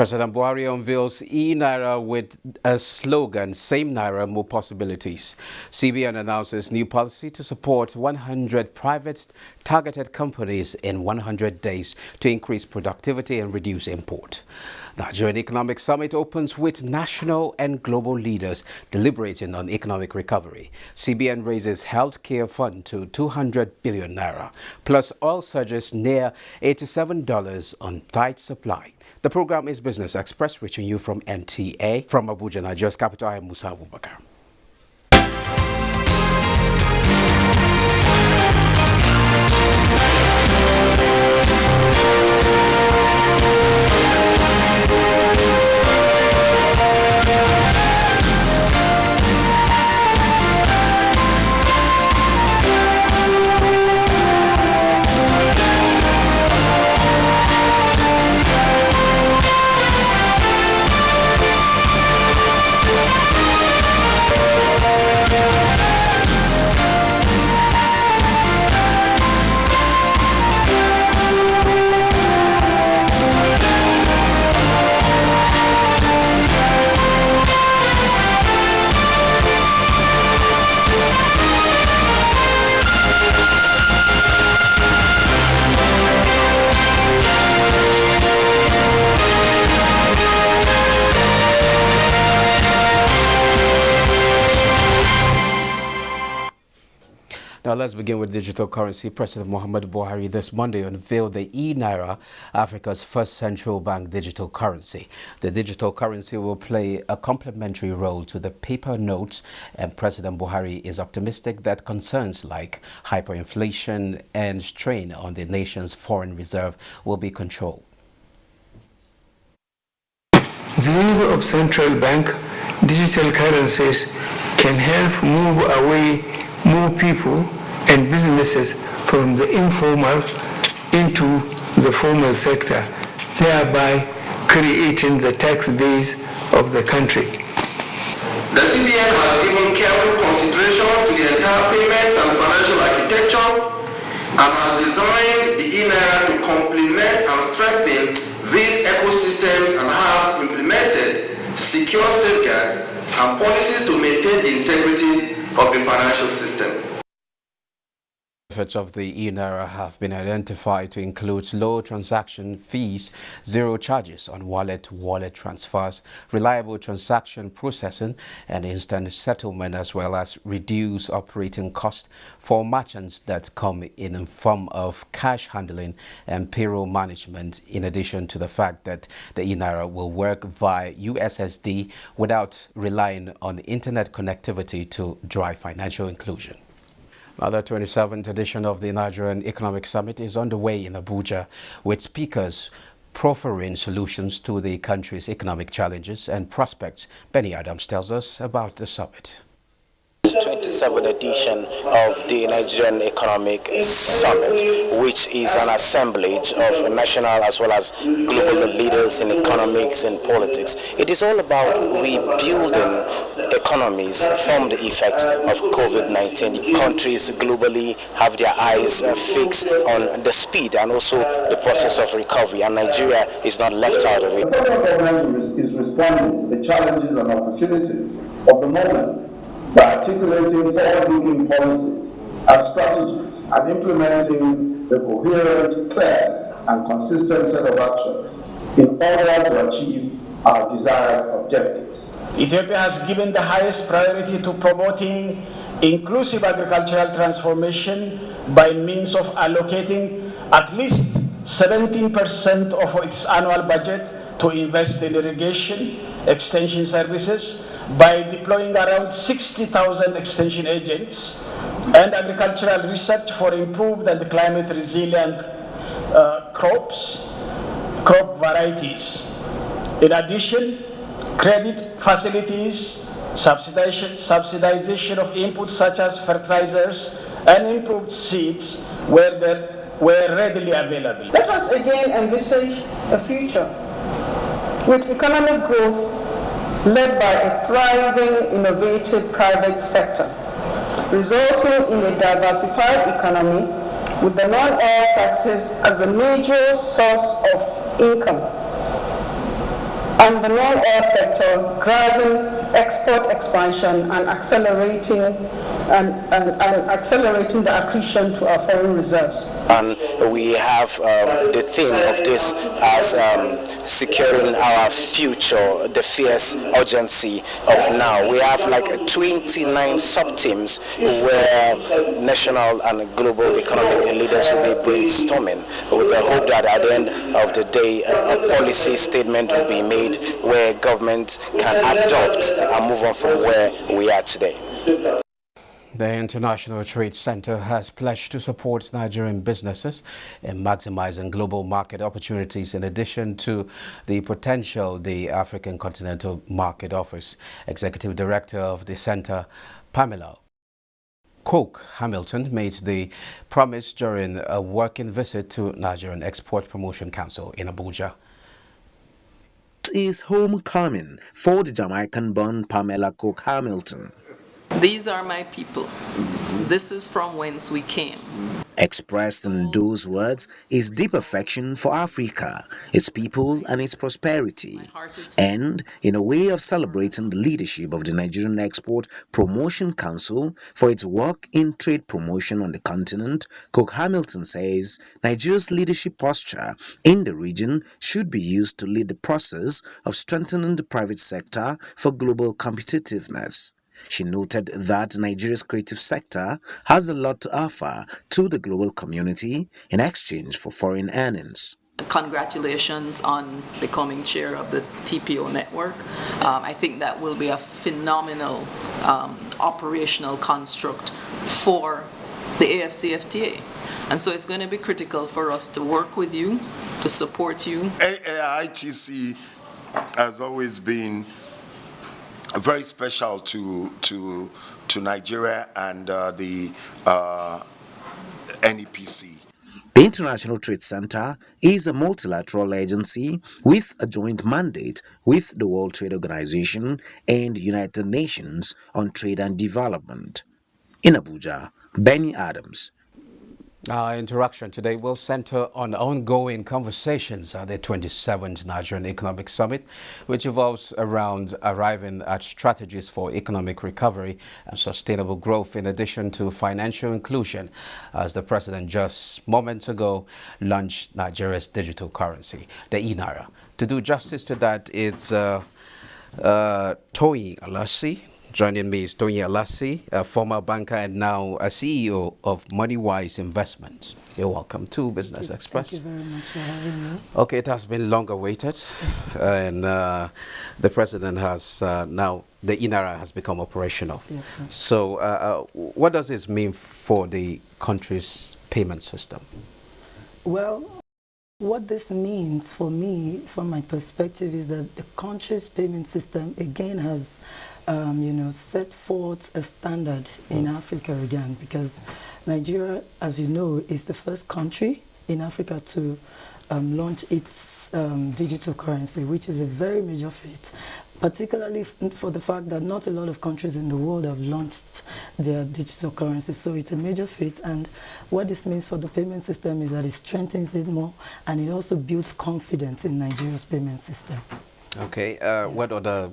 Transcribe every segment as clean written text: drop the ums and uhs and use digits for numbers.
President Buhari unveils e-Naira with a slogan, Same Naira, More Possibilities. CBN announces new policy to support 100 private targeted companies in 100 days to increase productivity and reduce import. Nigerian Economic Summit opens with national and global leaders deliberating on economic recovery. CBN raises healthcare fund to 200 billion naira, plus oil surges near $87 on tight supply. The program is Business Express, reaching you from NTA. From Abuja, Nigeria's capital, I am Musa Abubakar. Now let's begin with digital currency. President Muhammadu Buhari this Monday unveiled the e-Naira, Africa's first central bank digital currency. The digital currency will play a complementary role to the paper notes, and President Buhari is optimistic that concerns like hyperinflation and strain on the nation's foreign reserve will be controlled. The use of central bank digital currencies can help move away more people and businesses from the informal into the formal sector, thereby creating the tax base of the country. The CBN has given careful consideration to the entire payments and financial architecture and has designed the e-Naira to complement and strengthen these ecosystems and have implemented secure safeguards and policies to maintain the integrity of the financial system. Benefits of the e-Naira have been identified to include low transaction fees, zero charges on wallet-to-wallet transfers, reliable transaction processing and instant settlement, as well as reduced operating costs for merchants that come in the form of cash handling and payroll management, in addition to the fact that the e-Naira will work via USSD without relying on internet connectivity to drive financial inclusion. The 27th edition of the Nigerian Economic Summit is underway in Abuja, with speakers proffering solutions to the country's economic challenges and prospects. Benny Adams tells us about the summit. 27th edition of the Nigerian Economic Summit, which is an assemblage of national as well as global leaders in economics and politics. It is all about rebuilding economies from the effects of COVID-19. Countries globally have their eyes fixed on the speed and also the process of recovery, and Nigeria is not left out of it. The federal government is responding to the challenges and opportunities of the moment by articulating forward-looking policies and strategies and implementing the coherent, clear, and consistent set of actions in order to achieve our desired objectives. Ethiopia has given the highest priority to promoting inclusive agricultural transformation by means of allocating at least 17% of its annual budget to invest in irrigation, extension services, by deploying around 60,000 extension agents, and agricultural research for improved and climate resilient crop varieties. In addition, credit facilities, subsidization of inputs such as fertilizers and improved seeds were readily available. Let us again envisage a future with economic growth led by a thriving, innovative private sector, resulting in a diversified economy with the non-oil taxes as a major source of income. and the non-oil sector, driving export expansion and accelerating the accretion to our foreign reserves. And we have the theme of this as securing our future, the fierce urgency of now. We have like 29 sub-teams where national and global economic leaders will be brainstorming with the hope that at the end of the day a policy statement will be made where government can adopt and move on from where we are today. The International Trade Center has pledged to support Nigerian businesses in maximizing global market opportunities in addition to the potential the African continental market offers. Executive Director of the center, Pamela Coke Hamilton, made the promise during a working visit to Nigerian Export Promotion Council in Abuja. This is homecoming for the Jamaican-born Pamela Coke Hamilton. These are my people. This is from whence we came. Expressed in those words is deep affection for Africa, its people and its prosperity, and in a way of celebrating the leadership of the Nigerian Export Promotion Council for its work in trade promotion on the continent. Coke Hamilton says Nigeria's leadership posture in the region should be used to lead the process of strengthening the private sector for global competitiveness. She noted that Nigeria's creative sector has a lot to offer to the global community in exchange for foreign earnings. Congratulations on becoming chair of the TPO network. I think that will be a phenomenal operational construct for the AFCFTA. And so it's going to be critical for us to work with you, to support you. AITC has always been very special to Nigeria and the NEPC. The International Trade Center is a multilateral agency with a joint mandate with the World Trade Organization and United Nations on Trade and Development. In Abuja, Benny Adams. Our interaction today will center on ongoing conversations at the 27th Nigerian Economic Summit, which evolves around arriving at strategies for economic recovery and sustainable growth, in addition to financial inclusion, as the president just moments ago launched Nigeria's digital currency, the e-Naira. To do justice to that, it's Toyin Alassi. Joining me is Toyin Alassi, a former banker and now a CEO of MoneyWise Investments. You're welcome to Business Express. Thank you very much for having me. Okay, it has been long awaited, and the president has now, the e-Naira has become operational. Yes, sir. So what does this mean for the country's payment system? Well, what this means for me, from my perspective, is that the country's payment system again has set forth a standard in Africa again, because Nigeria, as you know, is the first country in Africa to launch its digital currency, which is a very major feat, particularly for the fact that not a lot of countries in the world have launched their digital currency. So it's a major feat, and what this means for the payment system is that it strengthens it more, and it also builds confidence in Nigeria's payment system. Okay, what other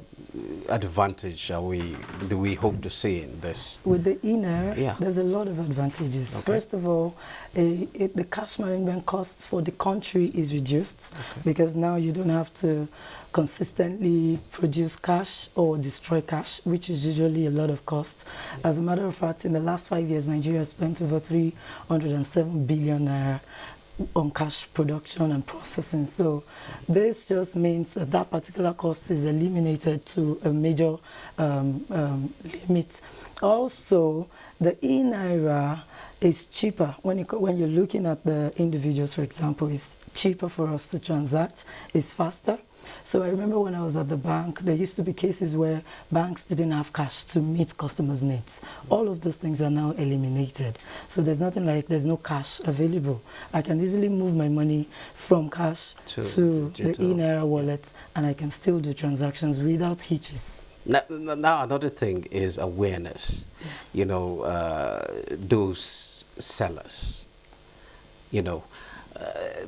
advantage do we hope to see in this? With the e-Naira, there's a lot of advantages. Okay. First of all, the cash management costs for the country is reduced, because now you don't have to consistently produce cash or destroy cash, which is usually a lot of cost. As a matter of fact, in the last 5 years, Nigeria spent over 307 billion naira on cash production and processing. So this just means that that particular cost is eliminated to a major limit. Also, the e-Naira is cheaper. When you're looking at the individuals, for example, it's cheaper for us to transact, it's faster. So I remember when I was at the bank, there used to be cases where banks didn't have cash to meet customers' needs. All of those things are now eliminated. So there's nothing like there's no cash available. I can easily move my money from cash to the e-Naira wallet, and I can still do transactions without hitches. Now another thing is awareness. Those sellers,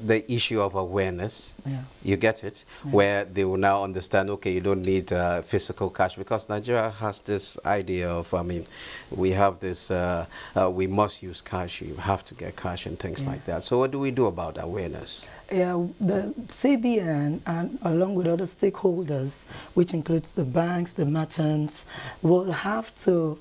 the issue of awareness. Yeah. You get it? Yeah. Where they will now understand, okay, you don't need physical cash, because Nigeria has this idea of, I mean, we have this, we must use cash, you have to get cash and things like that. So what do we do about awareness? Yeah, the CBN and along with other stakeholders, which includes the banks, the merchants, will have to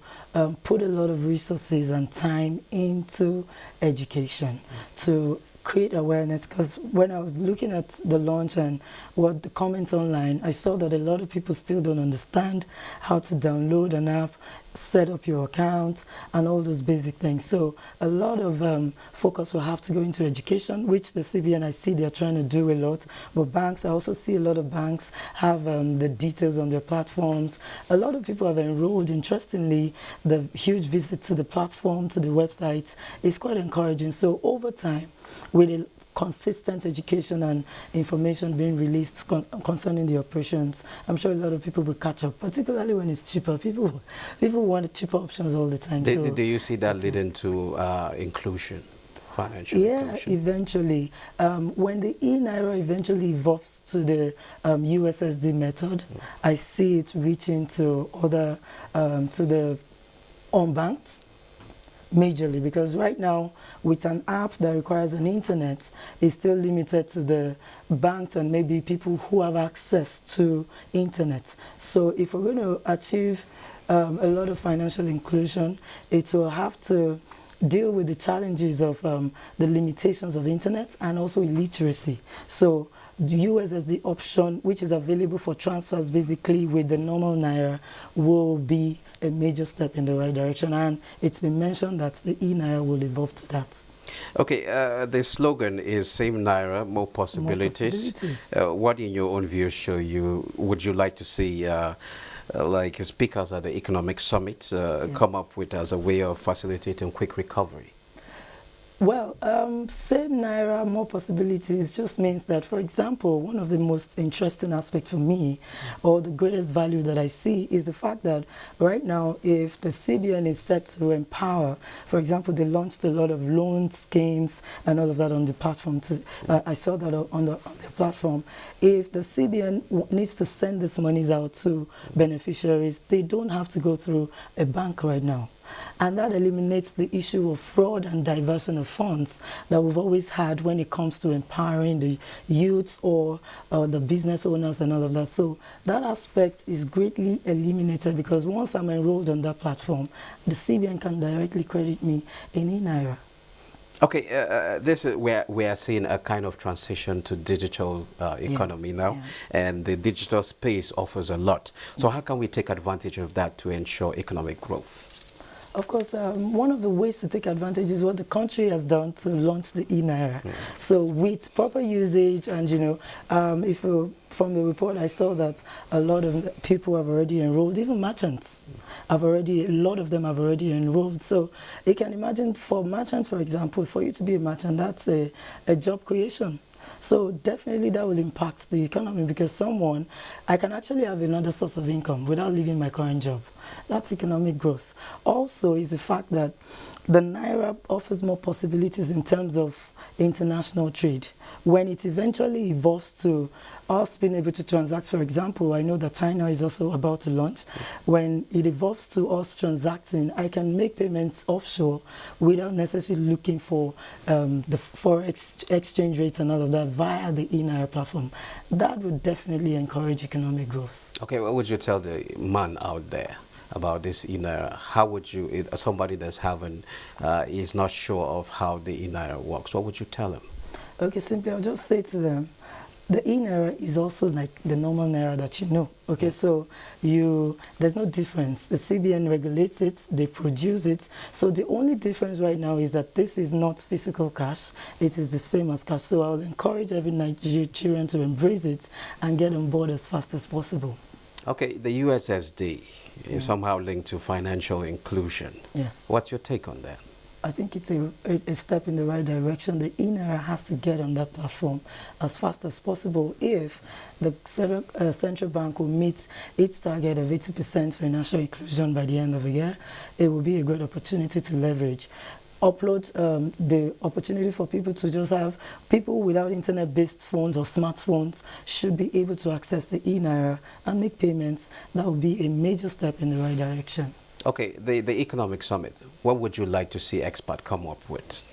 put a lot of resources and time into education to create awareness. Because when I was looking at the launch and what the comments online, I saw that a lot of people still don't understand how to download an app, set up your account, and all those basic things. So a lot of focus will have to go into education, which the CBN, I see they're trying to do a lot. But banks, I also see a lot of banks have the details on their platforms. A lot of people have enrolled. Interestingly, the huge visit to the platform, to the website, is quite encouraging. So over time, with a consistent education and information being released concerning the operations, I'm sure a lot of people will catch up, particularly when it's cheaper. People want cheaper options all the time. Do you see that leading to inclusion, financial inclusion? Yeah, eventually. When the e-Naira eventually evolves to the USSD method, I see it reaching to other, to the unbanked, majorly, because right now with an app that requires an internet, it's still limited to the banked and maybe people who have access to internet. So if we're going to achieve a lot of financial inclusion, it will have to deal with the challenges of the limitations of internet and also illiteracy. So the USSD option, which is available for transfers basically with the normal Naira, will be a major step in the right direction, and it's been mentioned that the e-Naira will evolve to that. Okay, the slogan is same Naira, more possibilities. What in your own view would you like to see like speakers at the economic summit come up with as a way of facilitating quick recovery? Well, same Naira, more possibilities just means that, for example, one of the most interesting aspects for me, or the greatest value that I see, is the fact that right now, if the CBN is set to empower, for example, they launched a lot of loan schemes and all of that on the platform. I saw that on the platform. If the CBN needs to send these monies out to beneficiaries, they don't have to go through a bank right now. And that eliminates the issue of fraud and diversion of funds that we've always had when it comes to empowering the youths or the business owners and all of that. So that aspect is greatly eliminated, because once I'm enrolled on that platform, the CBN can directly credit me in e-Naira. Okay, this is where we are seeing a kind of transition to digital economy now, and the digital space offers a lot. So how can we take advantage of that to ensure economic growth? Of course, one of the ways to take advantage is what the country has done to launch the e-Naira. So with proper usage, and from the report I saw that a lot of people have already enrolled, even merchants a lot of them have already enrolled. So you can imagine, for merchants, for example, for you to be a merchant, that's a job creation. So definitely that will impact the economy, because I can actually have another source of income without leaving my current job. That's economic growth. Also is the fact that the Naira offers more possibilities in terms of international trade. When it eventually evolves to us being able to transact, for example, I know that China is also about to launch. When it evolves to us transacting, I can make payments offshore without necessarily looking for the forex exchange rates and all of that via the e-Naira platform. That would definitely encourage economic growth. Okay, what would you tell the man out there about this e-Naira? How would you, somebody that's is not sure of how the e-Naira works, what would you tell him? Okay, simply I'll just say to them, the e-Naira is also like the normal Naira that you know. Okay, so there's no difference. The CBN regulates it, they produce it. So the only difference right now is that this is not physical cash. It is the same as cash. So I will encourage every Nigerian to embrace it and get on board as fast as possible. Okay, the USSD is somehow linked to financial inclusion. Yes. What's your take on that? I think it's a step in the right direction. The e-Naira has to get on that platform as fast as possible. If the central bank will meet its target of 80% financial inclusion by the end of the year, it will be a great opportunity to leverage. upload the opportunity for people to just have, people without internet-based phones or smartphones should be able to access the e-Naira and make payments. That would be a major step in the right direction. Okay, the economic summit, what would you like to see expert come up with?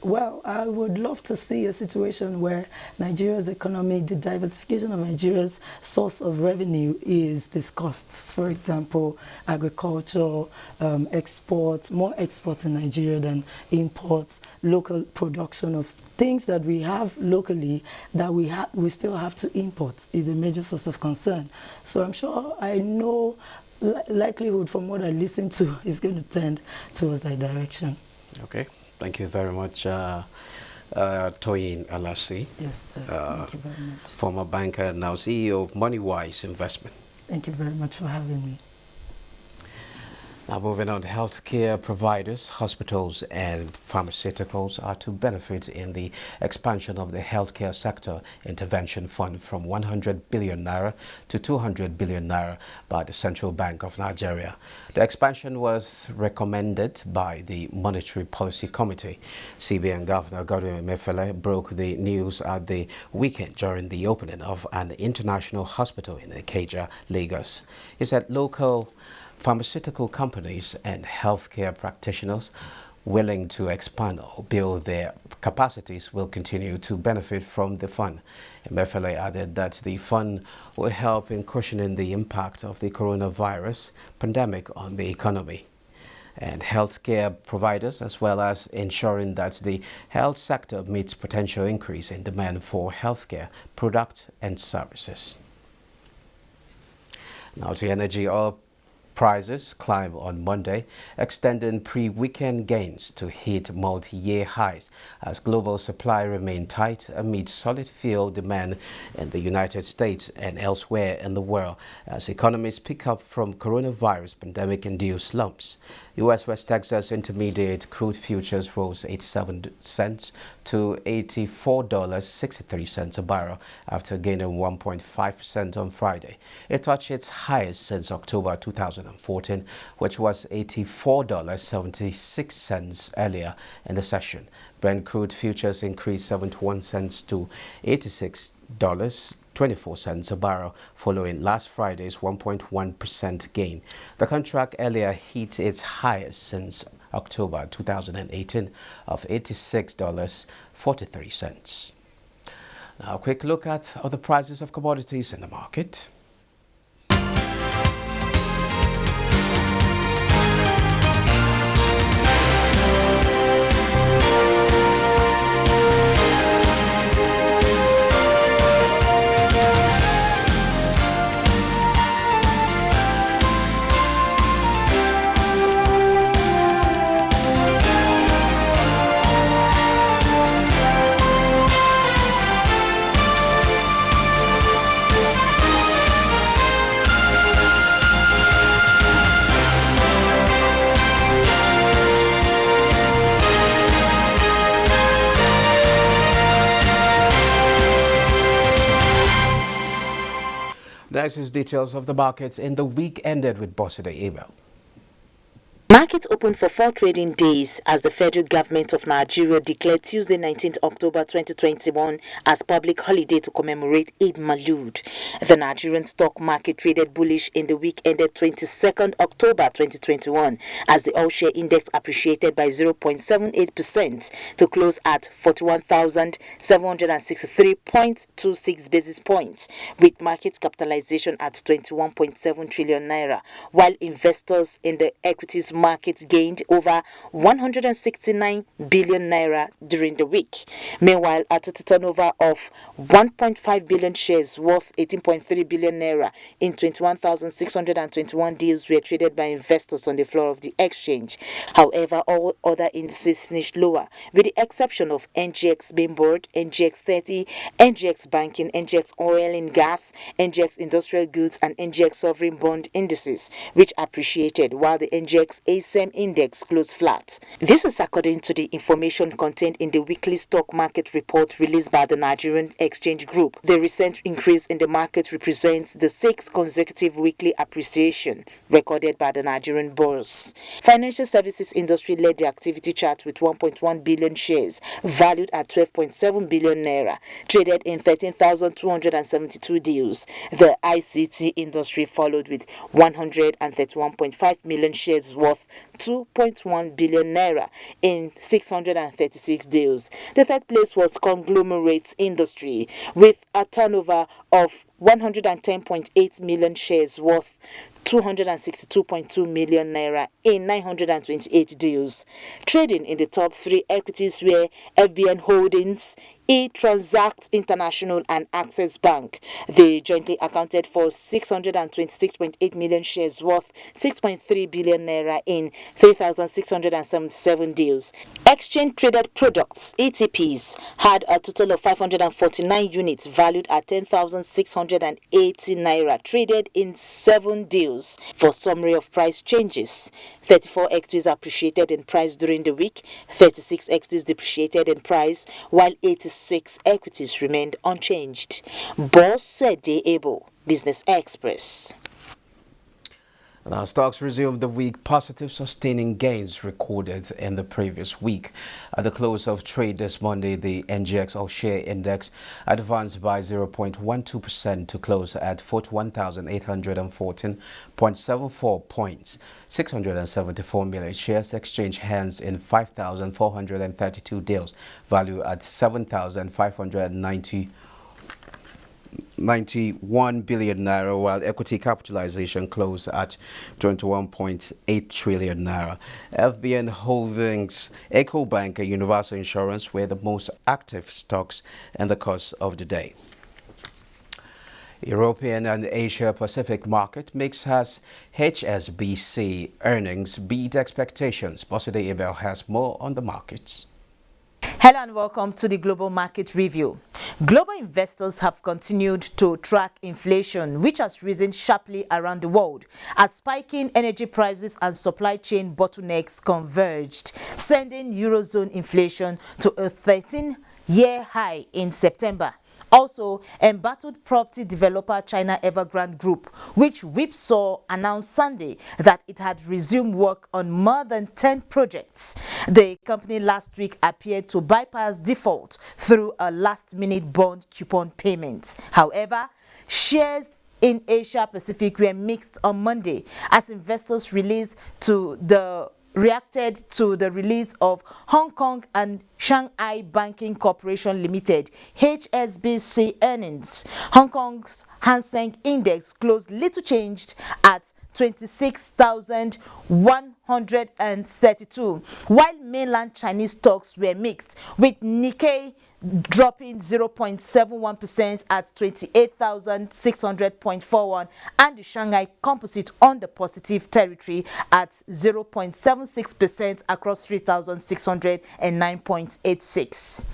Well, I would love to see a situation where Nigeria's economy, the diversification of Nigeria's source of revenue is discussed. For example, agriculture, exports, more exports in Nigeria than imports, local production of things that we have locally that we still have to import is a major source of concern. So I'm sure, I know likelihood from what I listen to is going to tend towards that direction. Okay. Thank you very much, Toyin Alasi. Yes, sir. Thank you very much. Former banker, now CEO of MoneyWise Investment. Thank you very much for having me. Now moving on, healthcare providers, hospitals and pharmaceuticals are to benefit in the expansion of the healthcare sector intervention fund from 100 billion naira to 200 billion naira by the Central Bank of Nigeria. The expansion was recommended by the Monetary Policy Committee. CBN Governor Godwin Emefiele broke the news at the weekend during the opening of an international hospital in Ikeja, Lagos. He said local pharmaceutical companies and healthcare practitioners willing to expand or build their capacities will continue to benefit from the fund. Emefiele added that the fund will help in cushioning the impact of the coronavirus pandemic on the economy and healthcare providers, as well as ensuring that the health sector meets potential increase in demand for healthcare products and services. Now to energy. Oil prices climbed on Monday, extending pre-weekend gains to hit multi-year highs as global supply remained tight amid solid fuel demand in the United States and elsewhere in the world as economies pick up from coronavirus pandemic-induced slumps. U.S. West Texas Intermediate crude futures rose 87 cents to $84.63 a barrel after gaining 1.5% on Friday. It touched its highest since October 2014, which was $84.76 earlier in the session. Brent crude futures increased 71 cents to $86.24 a barrel, following last Friday's 1.1% gain. The contract earlier hit its highest since October 2018 of $86.43. Now a quick look at other prices of commodities in the market. Next is details of the markets in the week ended with Bosside Email. Markets opened for 4 trading days as the federal government of Nigeria declared Tuesday 19th October 2021 as public holiday to commemorate Eid Maulud. The Nigerian stock market traded bullish in the week ended 22nd October 2021 as the all-share index appreciated by 0.78% to close at 41,763.26 basis points, with market capitalization at 21.7 trillion naira, while investors in the equities market gained over 169 billion naira during the week. Meanwhile, a total turnover of 1.5 billion shares worth 18.3 billion naira in 21,621 deals were traded by investors on the floor of the exchange. However, all other indices finished lower, with the exception of NGX Mainboard, NGX 30, NGX Banking, NGX Oil and Gas, NGX Industrial Goods, and NGX Sovereign Bond indices, which appreciated, while the NGX ASEM index closed flat. This is according to the information contained in the weekly stock market report released by the Nigerian Exchange Group. The recent increase in the market represents the 6th consecutive weekly appreciation recorded by the Nigerian bourse. Financial services industry led the activity chart with 1.1 billion shares valued at 12.7 billion naira, traded in 13,272 deals. The ICT industry followed with 131.5 million shares worth 2.1 billion naira in 636 deals. The third place was Conglomerates industry with a turnover of 110.8 million shares worth 262.2 million naira in 928 deals. Trading in the top 3 equities were FBN Holdings, E-Transact International and Access Bank. They jointly accounted for 626.8 million shares worth 6.3 billion naira in 3,677 deals. Exchange Traded Products, ETPs, had a total of 549 units valued at 10,680 naira, traded in 7 deals. For summary of price changes, 34 equities appreciated in price during the week, 36 equities depreciated in price, while 86 equities remained unchanged. Boss said they able. Business Express. Now, stocks resumed the week positive, sustaining gains recorded in the previous week. At the close of trade this Monday, the NGX All-Share Index advanced by 0.12% to close at 41,814.74 points. 674 million shares exchanged hands in 5,432 deals, value at 7,591 billion naira, while equity capitalization closed at 21.8 trillion naira. FBN Holdings, EcoBank, and Universal Insurance were the most active stocks in the course of the day. European and Asia Pacific market mix has HSBC earnings beat expectations. Boside Abel has more on the markets. Hello and welcome to the Global Market Review. Global investors have continued to track inflation, which has risen sharply around the world as spiking energy prices and supply chain bottlenecks converged, sending Eurozone inflation to a 13-year high in September. Also, embattled property developer China Evergrande Group, which whipsaw announced Sunday that it had resumed work on more than 10 projects. The company last week appeared to bypass default through a last-minute bond coupon payment. However, shares in Asia Pacific were mixed on Monday as investors reacted to the release of Hong Kong and Shanghai Banking Corporation Limited HSBC earnings. Hong Kong's Hang Seng Index closed little changed at 26,132, while mainland Chinese stocks were mixed, with Nikkei dropping 0.71% at 28,600.41 and the Shanghai Composite on the positive territory at 0.76% across 3,609.86.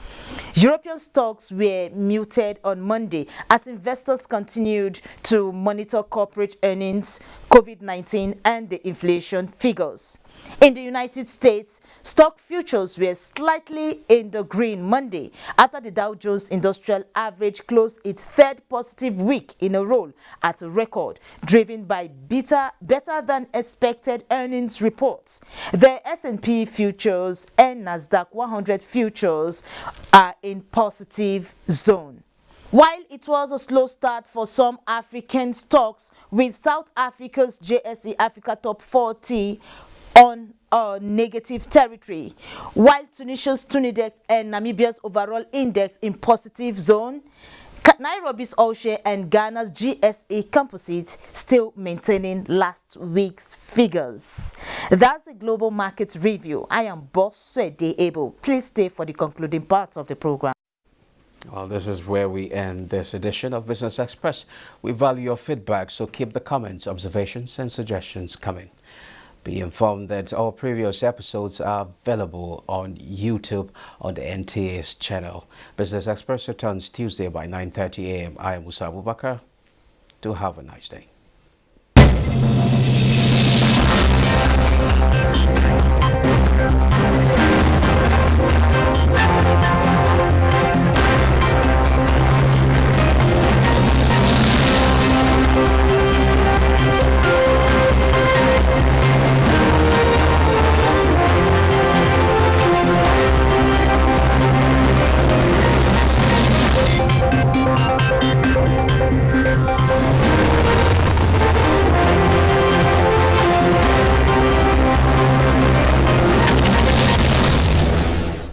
European stocks were muted on Monday as investors continued to monitor corporate earnings, COVID-19 and the inflation figures. In the United States, stock futures were slightly in the green Monday after the Dow Jones Industrial Average closed its 3rd positive week in a row at a record, driven by better than expected earnings reports. The S&P futures and Nasdaq 100 futures are in positive zone. While it was a slow start for some African stocks, with South Africa's JSE Africa Top 40 on a negative territory, while Tunisia's Tunidex and Namibia's overall index in positive zone, Nairobi's All-Share and Ghana's GSA Composite still maintaining last week's figures. That's a Global Market Review. I am Boss Able. Please stay for the concluding parts of the program. Well, this is where we end this edition of Business Express. We value your feedback, so keep the comments, observations, and suggestions coming. Be informed that all previous episodes are available on YouTube on the NTA's channel. Business Express returns Tuesday by 9:30 a.m. I am Musa Abubakar. Do have a nice day.